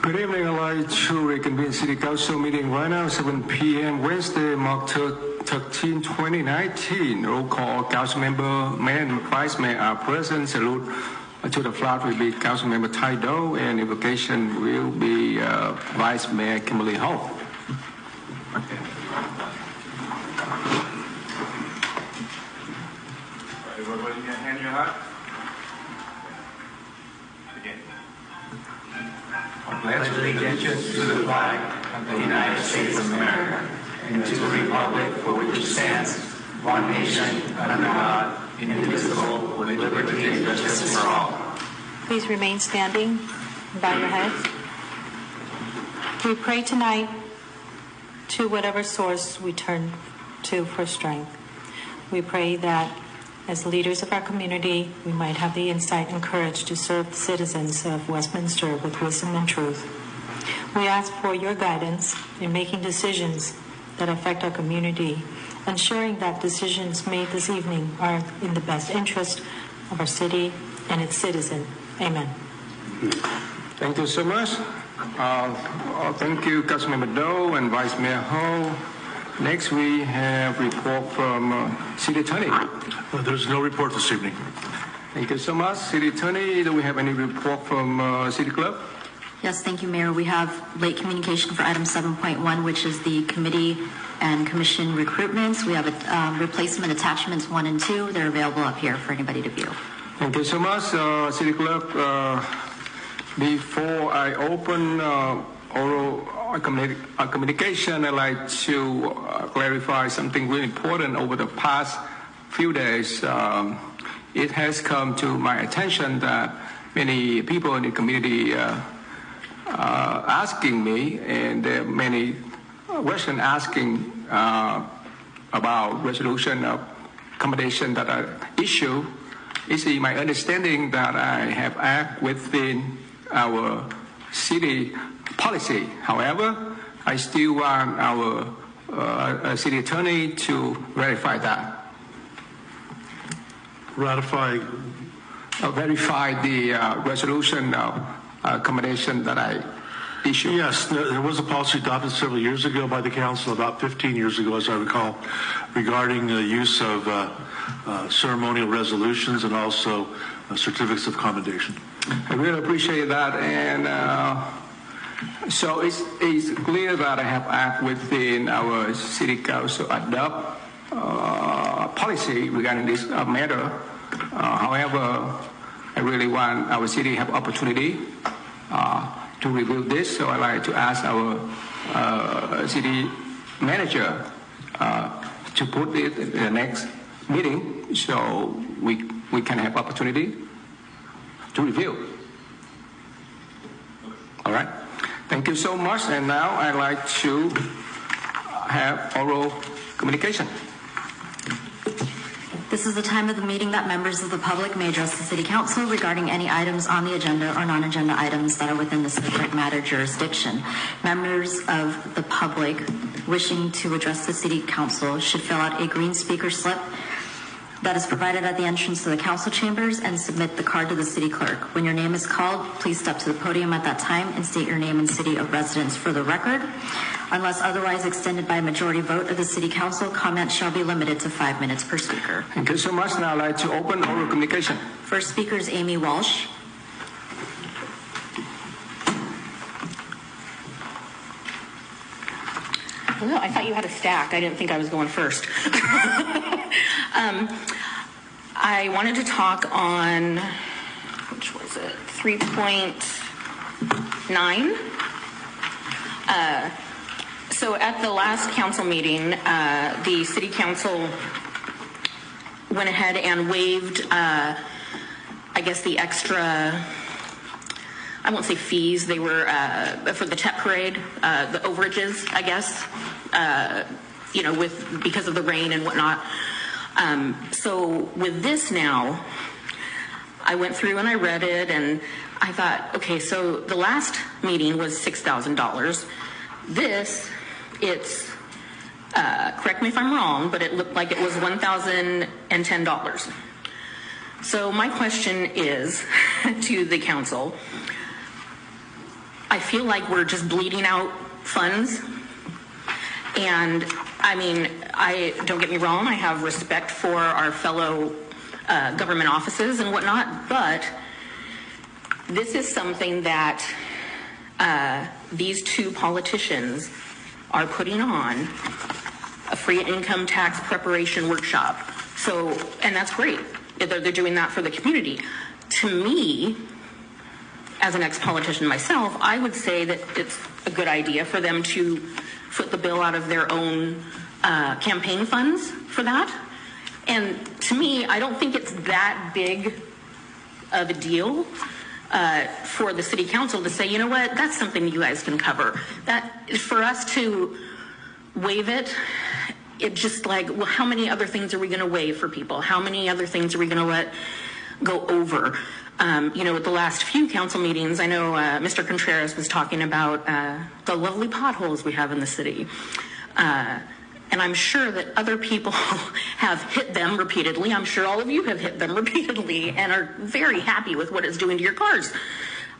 Good evening. I'd like to reconvene City Council meeting right now, 7 p.m. Wednesday, March 13, 2019. Roll call. Councilmember Mayor and Vice Mayor are present. Salute to the flag will be Councilmember Tai Do, and invocation will be Vice Mayor Kimberly Ho. Everybody can hand your hat. Pledge allegiance to the flag of the United States of America and to the republic for which it stands, one nation, under God, indivisible, with liberty and justice for all. Please remain standing and bow your heads. We pray tonight to whatever source we turn to for strength. We pray that as leaders of our community, we might have the insight and courage to serve the citizens of Westminster with wisdom and truth. We ask for your guidance in making decisions that affect our community, ensuring that decisions made this evening are in the best interest of our city and its citizen. Amen. Thank you so much. Thank you, Councilmember Do and Vice Mayor Ho. Next, we have report from City Attorney. There's no report this evening. Thank you so much. City Attorney, do we have any report from City Clerk? Yes, thank you, Mayor. We have late communication for item 7.1, which is the committee and commission recruitments. We have replacement attachments 1 and 2. They're available up here for anybody to view. Thank you so much, City Clerk. Before I open oral communication, I'd like to clarify something really important. Over the past few days, it has come to my attention that many people in the community asking me, and there are many questions asking about resolution of accommodation that I issue. It's my understanding that I have acted within our city policy. However, I still want our city attorney to verify that. Verify the resolution of accommodation that I issued. Yes, there was a policy adopted several years ago by the council, about 15 years ago, as I recall, regarding the use of ceremonial resolutions and also certificates of commendation. I really appreciate that, and so it's clear that I have acted within our city council adopt policy regarding this matter. However, I really want our city to have opportunity to review this, so I'd like to ask our city manager to put it in the next meeting so we can have opportunity to review. All right. Thank you so much. And now I'd like to have oral communication. This is the time of the meeting that members of the public may address the City Council regarding any items on the agenda or non-agenda items that are within the subject matter jurisdiction. Members of the public wishing to address the City Council should fill out a green speaker slip that is provided at the entrance to the council chambers and submit the card to the city clerk. When your name is called, please step to the podium at that time and state your name and city of residence for the record. Unless otherwise extended by a majority vote of the City Council, comments shall be limited to 5 minutes per speaker. Thank you so much. Now I'd like to open oral communication. First speaker is Amy Walsh. Well, I thought you had a stack. I didn't think I was going first. I wanted to talk on, which was it, 3.9. So at the last council meeting, the City Council went ahead and waived, I guess, the extra, I won't say fees, they were for the TEP parade, the overages, I guess, because of the rain and whatnot. So with this now, I went through and I read it and I thought, okay, so the last meeting was $6,000. This, it's, correct me if I'm wrong, but it looked like it was $1,010. So my question is to the council, I feel like we're just bleeding out funds. And I mean, don't get me wrong, I have respect for our fellow government offices and whatnot, but this is something that these two politicians are putting on, a free income tax preparation workshop. So, and that's great. They're doing that for the community. To me, as an ex-politician myself, I would say that it's a good idea for them to foot the bill out of their own campaign funds for that. And to me, I don't think it's that big of a deal for the city council to say, you know what, that's something you guys can cover. That for us to waive it, it's just like, well, how many other things are we going to waive for people? How many other things are we going to let go over? You know, at the last few council meetings, I know Mr. Contreras was talking about the lovely potholes we have in the city. And I'm sure that other people have hit them repeatedly. I'm sure all of you have hit them repeatedly and are very happy with what it's doing to your cars.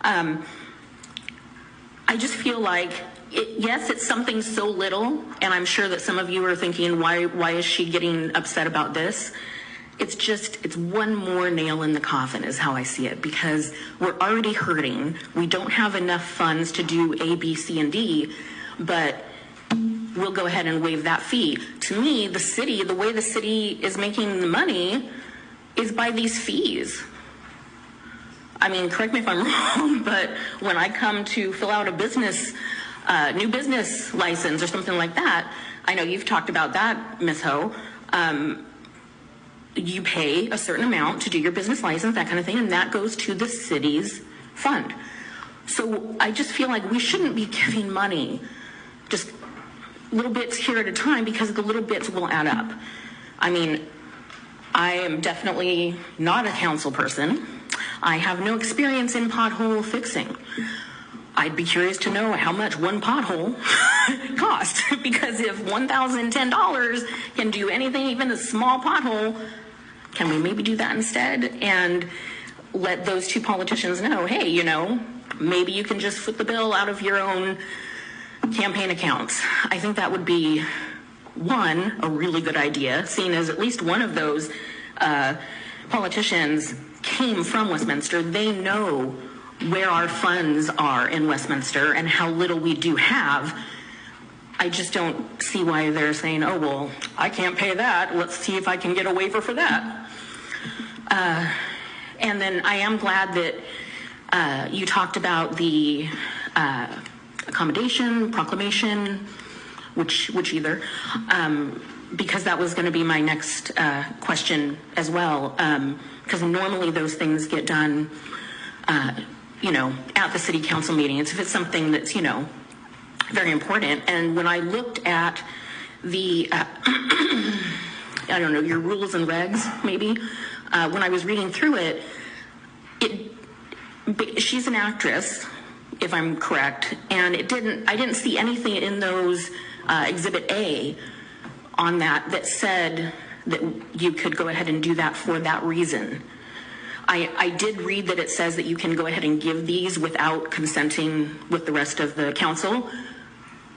I just feel like, yes, it's something so little, and I'm sure that some of you are thinking, why is she getting upset about this? It's one more nail in the coffin is how I see it, because we're already hurting. We don't have enough funds to do A, B, C, and D, but we'll go ahead and waive that fee. To me, the way the city is making the money is by these fees. I mean, correct me if I'm wrong, but when I come to fill out a business, new business license or something like that, I know you've talked about that, Ms. Ho, you pay a certain amount to do your business license, that kind of thing, and that goes to the city's fund. So I just feel like we shouldn't be giving money just little bits here at a time, because the little bits will add up. I mean, I am definitely not a council person. I have no experience in pothole fixing. I'd be curious to know how much one pothole costs, because if $1,010 can do anything, even a small pothole, can we maybe do that instead and let those two politicians know, hey, you know, maybe you can just foot the bill out of your own campaign accounts. I think that would be, one, a really good idea, seeing as at least one of those politicians came from Westminster. They know where our funds are in Westminster and how little we do have. I just don't see why they're saying, oh, well, I can't pay that. Let's see if I can get a waiver for that. And then I am glad that you talked about the accommodation, proclamation, which either, because that was going to be my next question as well, because normally those things get done, you know, at the city council meetings if it's something that's, you know, very important. And when I looked at the, I don't know, your rules and regs, maybe, when I was reading through it, she's an actress, if I'm correct, and I didn't see anything in those Exhibit A on that said that you could go ahead and do that for that reason. I did read that it says that you can go ahead and give these without consenting with the rest of the council,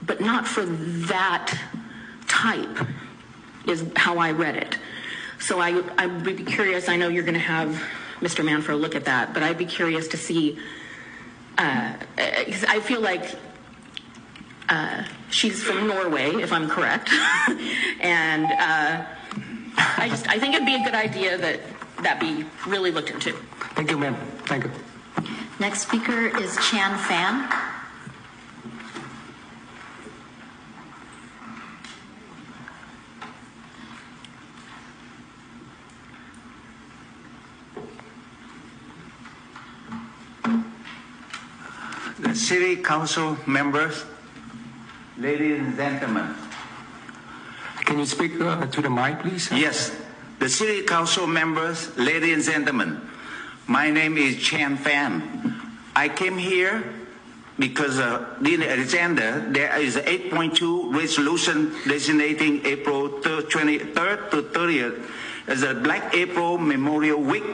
but not for that type, is how I read it. So I would be curious, I know you're going to have Mr. Manfro look at that, but I'd be curious to see, because I feel like she's from Norway, if I'm correct, and I think it'd be a good idea that be really looked into. Thank you, ma'am. Thank you. Next speaker is Chan Fan. The City Council members, ladies and gentlemen. Can you speak to the mic, please? Yes, the City Council members, ladies and gentlemen. My name is Chan Fan. I came here because in the agenda there is an 8.2 resolution designating April 23rd to 30th as a Black April Memorial Week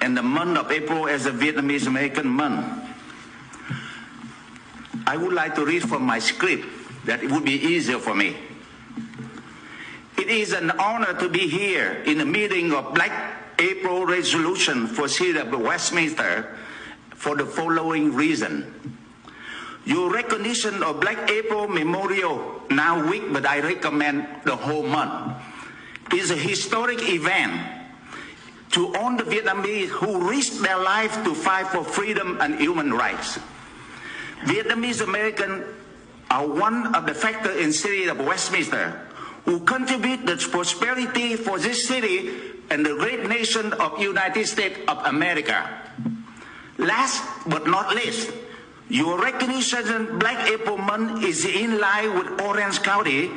and the month of April as a Vietnamese American month. I would like to read from my script that it would be easier for me. It is an honor to be here in the meeting of Black April resolution for City of Westminster for the following reason. Your recognition of Black April Memorial, now week, but I recommend the whole month, is a historic event to honor the Vietnamese who risked their life to fight for freedom and human rights. Vietnamese Americans are one of the factors in the city of Westminster who contribute the prosperity for this city and the great nation of United States of America. Last but not least, your recognition Black April Month is in line with Orange County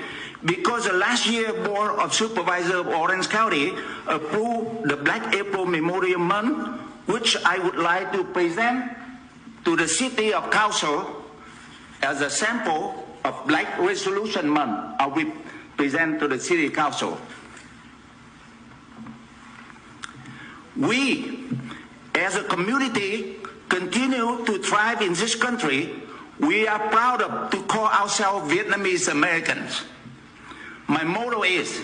because the last year Board of Supervisors of Orange County approved the Black April Memorial Month, which I would like to present to the City of Council as a sample of Black Resolution Month. I will present to the City Council. We, as a community, continue to thrive in this country. We are proud to call ourselves Vietnamese Americans. My motto is,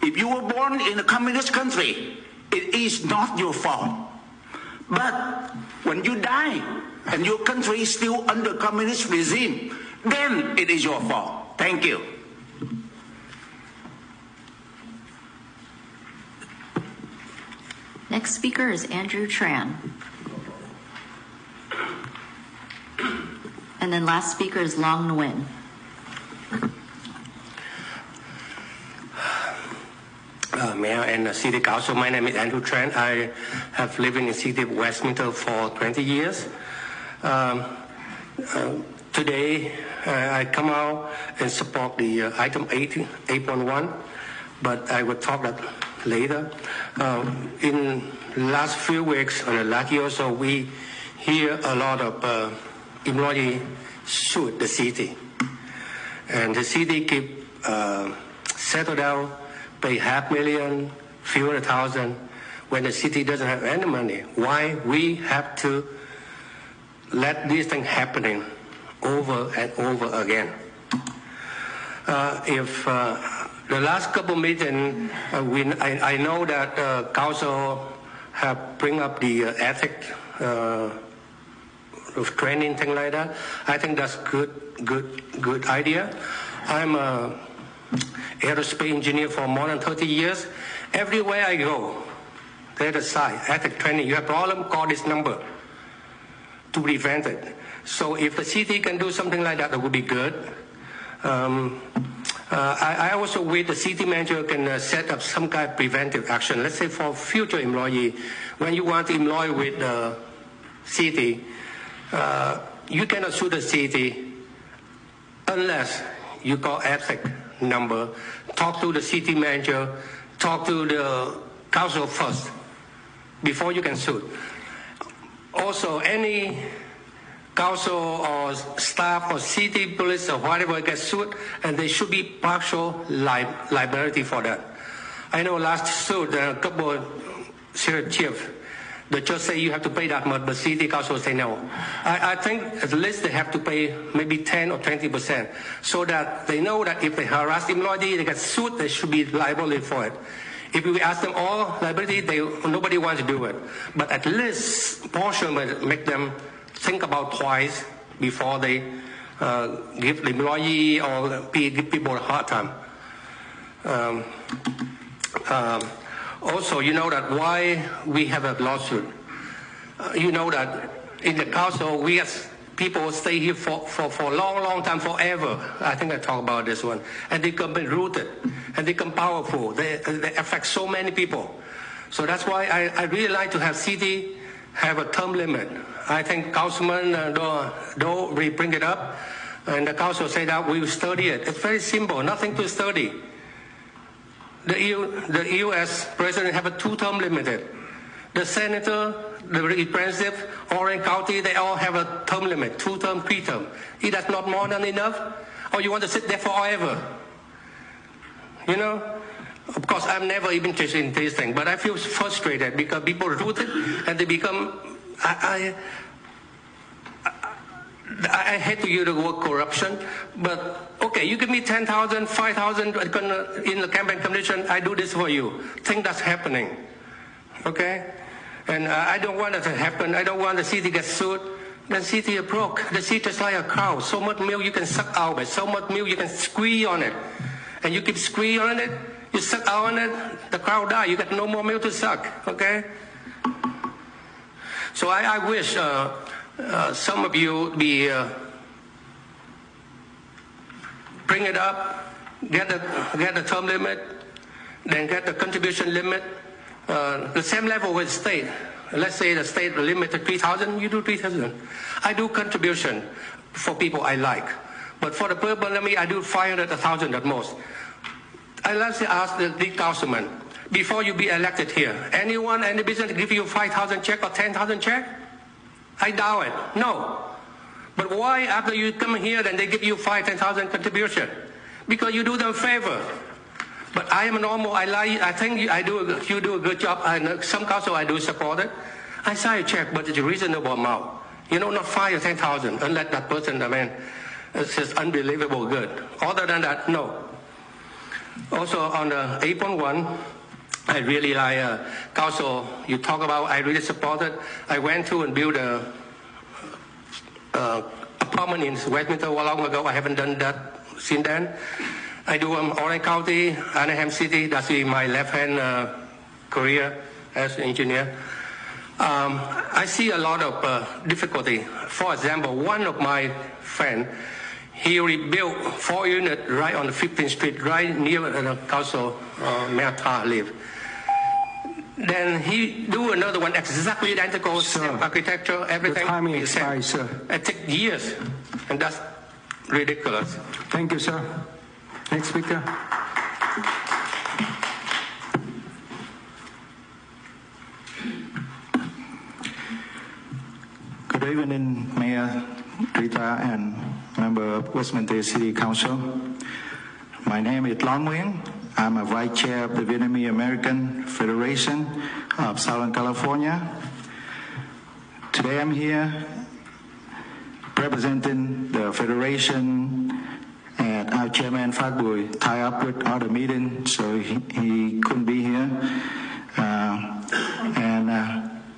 if you were born in a communist country, it is not your fault. But when you die and your country is still under communist regime, then it is your fault. Thank you. Next speaker is Andrew Tran. And then last speaker is Long Nguyen. Mayor and City Council, my name is Andrew Tran. I have lived in the city of Westminster for 20 years. Today, I come out and support the item 8.1, but I will talk that later. In the last few weeks, or the last year or so, we hear a lot of employees sued the city. And the city keep settle down, pay $500,000, few hundred thousand, when the city doesn't have any money. Why we have to let these things happening over and over again? The last couple meetings, I know that council have bring up the ethic training, thing like that. I think that's good idea. I'm a aerospace engineer for more than 30 years. Everywhere I go, there's a sign, ethic training. You have problem, call this number to prevent it. So if the city can do something like that, it would be good. I also wish the city manager can set up some kind of preventive action. Let's say for future employee, when you want to employ with the city, you cannot sue the city unless you call ethic number, talk to the city manager, talk to the council first before you can sue. Also, any council or staff or city police or whatever gets sued, and there should be partial liability for that. I know last suit, a couple of sheriff chief, the judge say you have to pay that much, but city council say no. I think at least they have to pay maybe 10 or 20%, so that they know that if they harass employee, they get sued, they should be liable for it. If we ask them all liability, nobody wants to do it. But at least portion will make them think about twice before they give the employee or give people a hard time. Also, you know that why we have a lawsuit. You know that in the council, we as people stay here for a long time, forever. I think I talked about this one. And they become rooted, and they become powerful. They affect so many people. So that's why I really like to have city have a term limit. I think Councilman Do bring it up, and the council say that we will study it. It's very simple, nothing to study. The U.S. president have a 2-term limited. The senator, the representative, Orange County, they all have a term limit, 2-term, 3-term. Is that not more than enough? Or you want to sit there forever? You know? Of course, I'm never even interested in this thing, but I feel frustrated because people are rooted and they become. I hate to use the word corruption, but okay, you give me 10,000, 5,000 in the campaign condition, I do this for you. Think that's happening, okay? And I don't want it to happen. I don't want the city to get sued. The city is broke. The city is like a cow. So much milk you can suck out, but so much milk you can squeeze on it. And you keep squeezing on it, you suck out on it, the cow die. You got no more milk to suck, okay? So I wish some of you be bring it up, get the term limit, then get the contribution limit. The same level with state. Let's say the state limit to 3,000, you do 3,000. I do contribution for people I like. But for the purple limit, I do 500, 1,000 at most. Let's ask the councilman, before you be elected here, anyone, any business give you 5,000 check or 10,000 check? I doubt it. No. But why after you come here then they give you 5,000, 10,000 contribution? Because you do them a favor. But I am normal. I think you do a good job. Some council I do support it. I sign a check, but it's a reasonable amount. You know, not 5,000 or 10,000, unless that person, I mean, it's just unbelievable good. Other than that, no. Also on the 8.1, I really like council. You talk about. I really support it. I went to and built a apartment in Westminster a long ago. I haven't done that since then. I do Orange County, Anaheim City. That's my left-hand career as an engineer. I see a lot of difficulty. For example, one of my friends, he rebuilt 4 units right on the 15th Street, right near the council Mehta live. Then he do another one exactly identical, same architecture, everything. The timing expired, sir. It takes years, and that's ridiculous. Thank you, sir. Next speaker. Good evening, Mayor Rita and member of Westminster City Council. My name is Long Nguyen. I'm a vice chair of the Vietnamese American Federation of Southern California. Today I'm here representing the Federation, and our chairman Phak Bui tied up with other meeting, so he couldn't be here.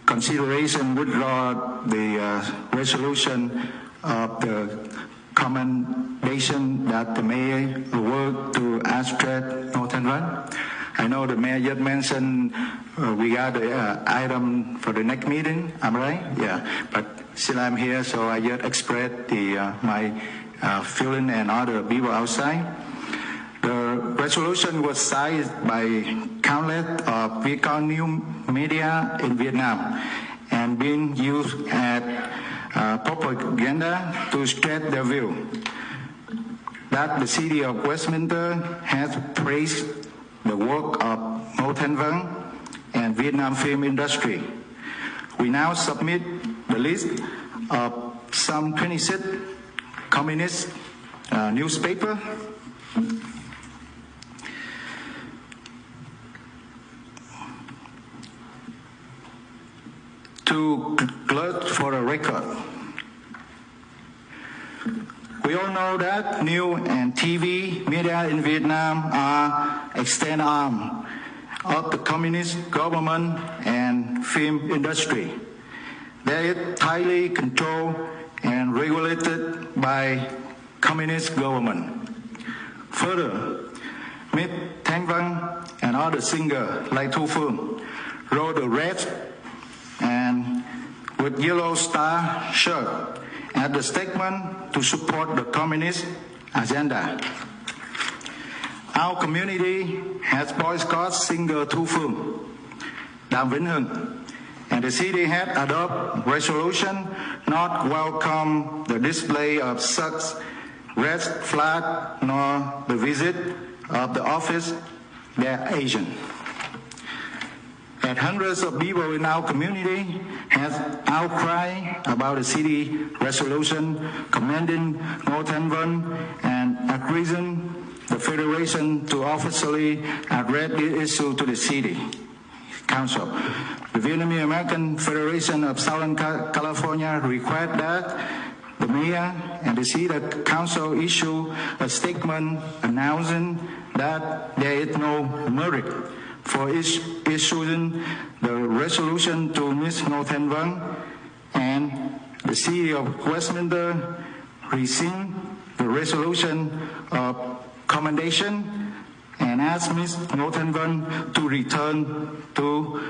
Consideration withdraw the resolution of the commendation that the mayor worked to Astrid Northern Run. I know the mayor just mentioned we got the item for the next meeting. I'm right? Yeah. But still I'm here, so I just express my feeling and other people outside. The resolution was signed by countless of Vietcong new media in Vietnam and being used as propaganda to spread their view that the city of Westminster has praised the work of Ngo Thanh Vân and Vietnam film industry. We now submit the list of some 26 communist newspapers. To clerk for a record. We all know that news and TV media in Vietnam are extended arm of the communist government and film industry. They are tightly controlled and regulated by communist government. Further, Ms. Thanh Vân and other singers like Thu Phương wrote a red and with yellow star shirt at the statement to support the communist agenda. Our community has boycotted singer Thu Phương, Đàm Vĩnh Hưng, and the city had adopted resolution not welcome the display of such red flag nor the visit of the office their agent. And hundreds of people in our community have outcried about the city resolution commending Ngo Thanh Vân and accusing the Federation to officially address this issue to the city council. The Vietnamese American Federation of Southern California request that the the mayor and the city council issue a statement announcing that there is no merit for issuing the resolution to Ms. Ngô Thanh Vân, and the city of Westminster rescind the resolution of commendation and ask Ms. Ngô Thanh Vân to return to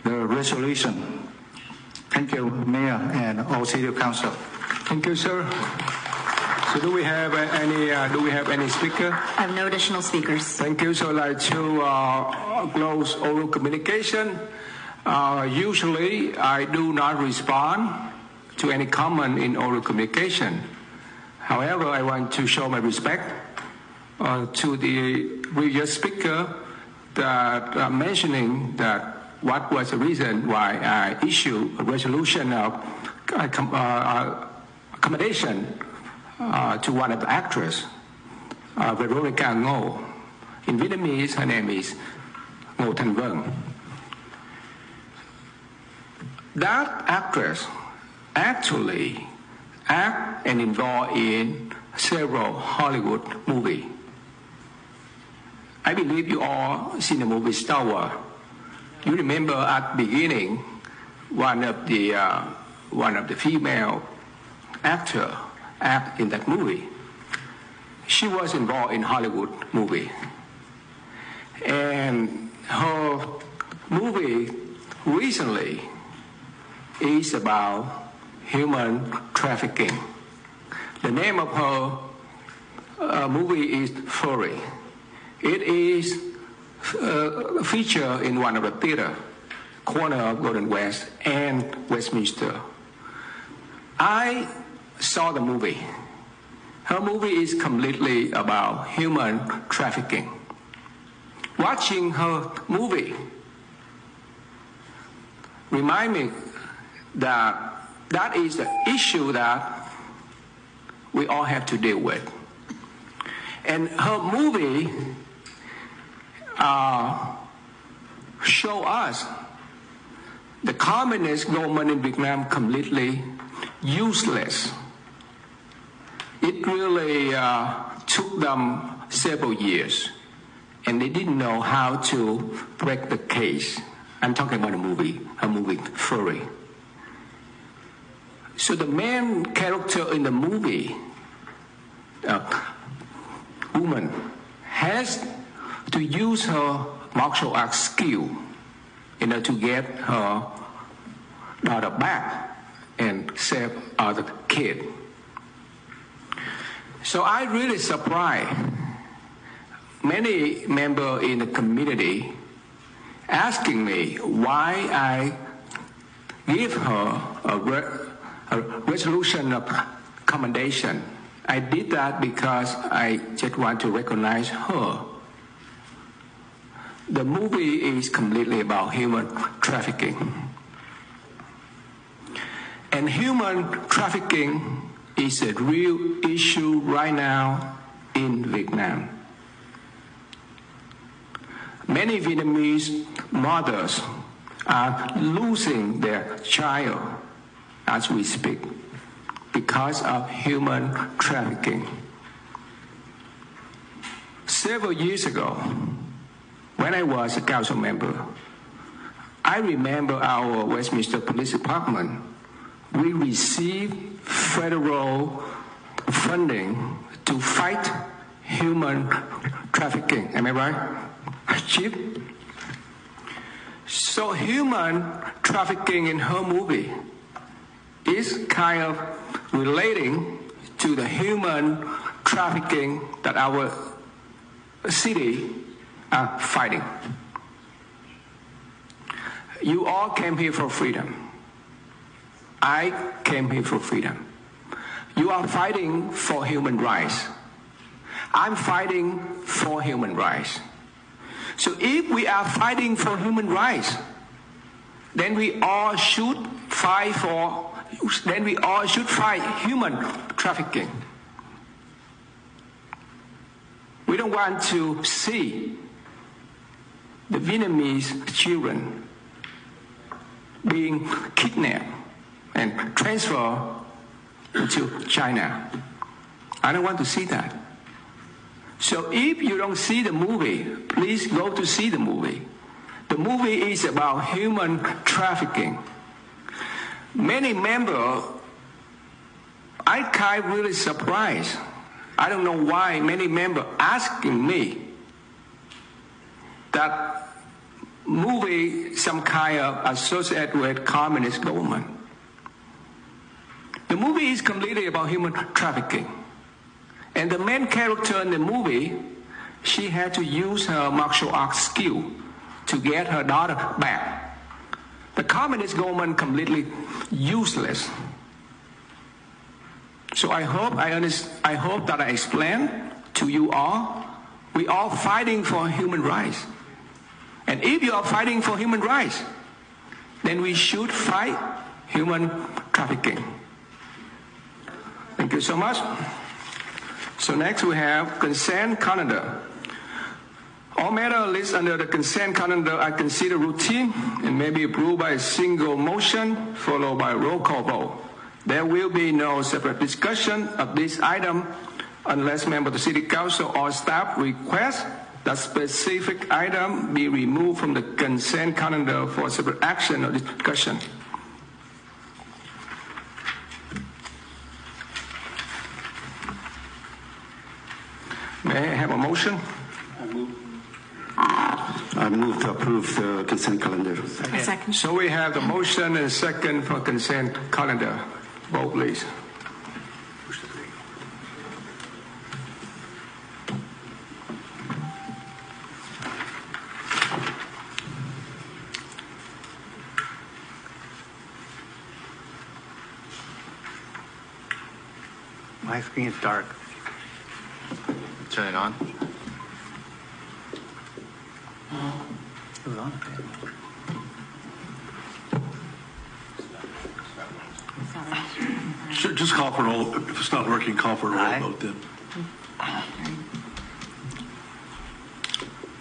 the resolution. Thank you, Mayor and all City Council. Thank you, sir. So do we have any speaker? I have no additional speakers. Thank you. So I'd like to close oral communication. Usually I do not respond to any comment in oral communication. However, I want to show my respect to the previous speaker that mentioning that what was the reason why I issued a resolution of accommodation to one of the actresses, Veronica Ngô. In Vietnamese, her name is Ngô Thanh Vân. That actress actually act and involved in several Hollywood movies. I believe you all seen the movie Star Wars. You remember at the beginning, one of the female actor act in that movie. She was involved in Hollywood movie, and her movie recently is about human trafficking. The name of her movie is Furry. It is featured in one of the theater, corner of Golden West and Westminster. I saw the movie. Her movie is completely about human trafficking. Watching her movie remind me that that is the issue that we all have to deal with. And her movie show us the communist government in Vietnam completely useless. It really took them several years, and they didn't know how to break the case. I'm talking about a movie Furry. So the main character in the movie, woman, has to use her martial arts skill in order to get her daughter back and save other kid. So I really surprised many members in the community asking me why I give her a resolution of commendation. I did that because I just want to recognize her. The movie is completely about human trafficking. And human trafficking is a real issue right now in Vietnam. Many Vietnamese mothers are losing their child as we speak because of human trafficking. Several years ago, when I was a council member, I remember our Westminster Police Department, we received federal funding to fight human trafficking. Am I right, Chief? So human trafficking in her movie is kind of relating to the human trafficking that our city are fighting. You all came here for freedom. I came here for freedom. You are fighting for human rights. I'm fighting for human rights. So if we are fighting for human rights, then we all should fight human trafficking. We don't want to see the Vietnamese children being kidnapped and transferred into China. I don't want to see that. So if you don't see the movie, please go to see the movie. The movie is about human trafficking. Many members, I kind of really surprised. I don't know why many members asking me that movie some kind of associated with communist government. The movie is completely about human trafficking. And the main character in the movie, she had to use her martial arts skill to get her daughter back. The communist government completely useless. So I hope that I explained to you all, we all fighting for human rights. And if you are fighting for human rights, then we should fight human trafficking. Thank you so much. So next we have consent calendar. All matters listed under the consent calendar are considered routine and may be approved by a single motion followed by a roll call vote. There will be no separate discussion of this item unless members of the City Council or staff request that specific item be removed from the consent calendar for separate action or discussion. May I have a motion? I move to approve the consent calendar. A second. So we have the motion and second for consent calendar. Vote, please. My screen is dark. Turn it on. It was on. Just call for an old, if it's not working, call for an Aye. old vote then.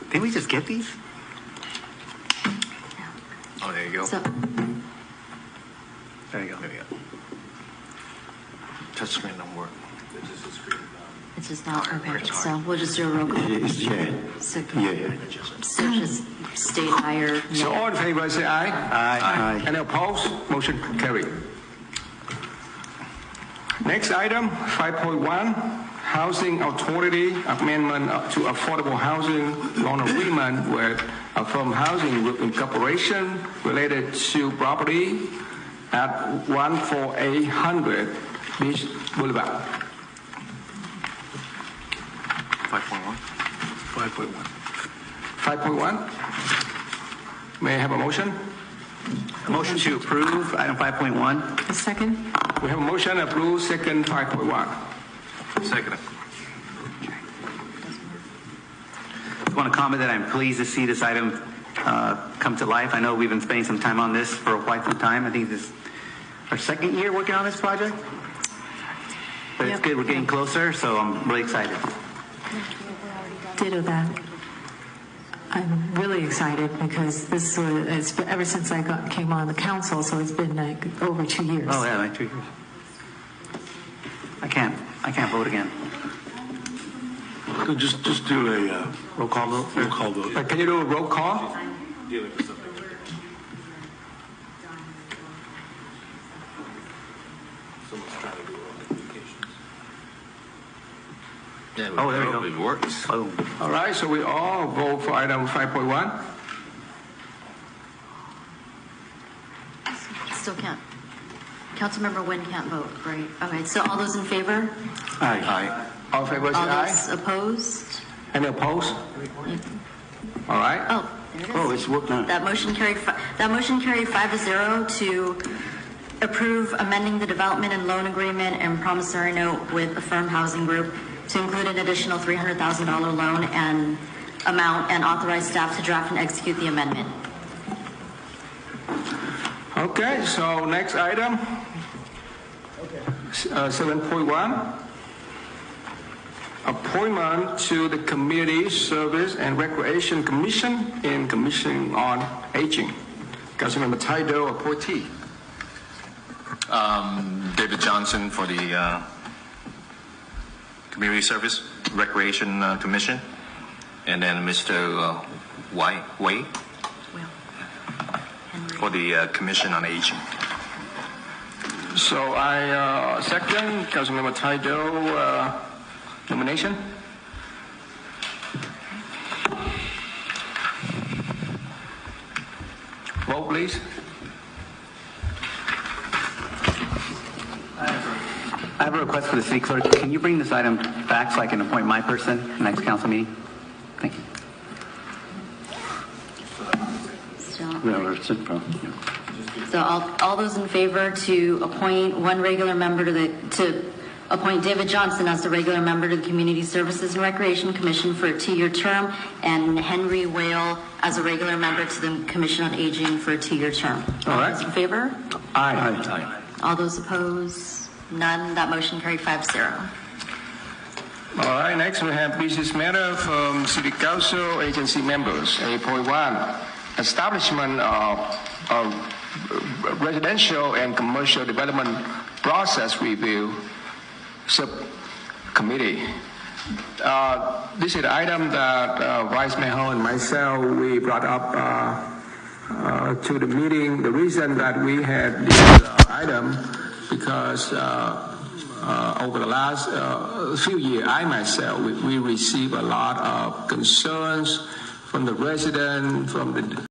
Didn't we just get these? Oh, there you go. So, There you go. There you go. Touch screen don't work. it's just not, okay, so we'll just do a roll call. Yeah. So, Yeah. so just state higher. So all in favor say aye. Aye. Any opposed? Motion carried. Next item, 5.1, Housing Authority Amendment to Affordable Housing Loan Agreement with Affirm Housing Group Incorporation related to property at 14800 Beach Boulevard. 5.1. 5.1. 5.1. May I have a motion? Motion to approve item 5.1. A second. We have a motion approved, second 5.1. Second. I want to comment that I'm pleased to see this item come to life. I know we've been spending some time on this for quite some time. I think this is our second year working on this project. But it's Yep. good. We're getting closer, so I'm really excited. Ditto that. I'm really excited because this was, it's been, ever since I came on the council, so it's been like over 2 years. Oh yeah, like 2 years. I can't vote again. So just do a Roll call vote. roll call vote. Can you do a roll call? Oh, there we go. It works. Oh, All right, so we all vote for item 5.1. Still can't. Councilmember Nguyen can't vote, right? Okay, so all those in favor? Aye. All in favor say All aye. those opposed? Any opposed? All right. Oh, there it is. Oh, it's working. That motion carried 5-0 to approve amending the development and loan agreement and promissory note with Affirm Housing Group to include an additional $300,000 loan and amount and authorize staff to draft and execute the amendment. Okay, so next item, 7.1, appointment to the Community Service and Recreation Commission and Commission on Aging. Councilmember Taido, appointee. David Johnson for the Community Service Recreation Commission, and then Mr. Wei for the Commission on Aging. So I second Councilmember Taido nomination. Vote, please. I have a request for the city clerk. Can you bring this item back so I can appoint my person next council meeting? Thank you. So all those in favor to appoint one regular member to appoint David Johnson as the regular member to the Community Services and Recreation Commission for a 2-year term, and Henry Whale as a regular member to the Commission on Aging for a 2-year term. All right. All those in favor? Aye. All those opposed? None. That motion carried 5-0. All right, next we have business matter from City Council agency members. 8.1, establishment of residential and commercial development process review subcommittee. This is an item that Vice Mayor Ho and myself, we brought up to the meeting. The reason that we had this item because over the last few years, I myself, we received a lot of concerns from the residents, from the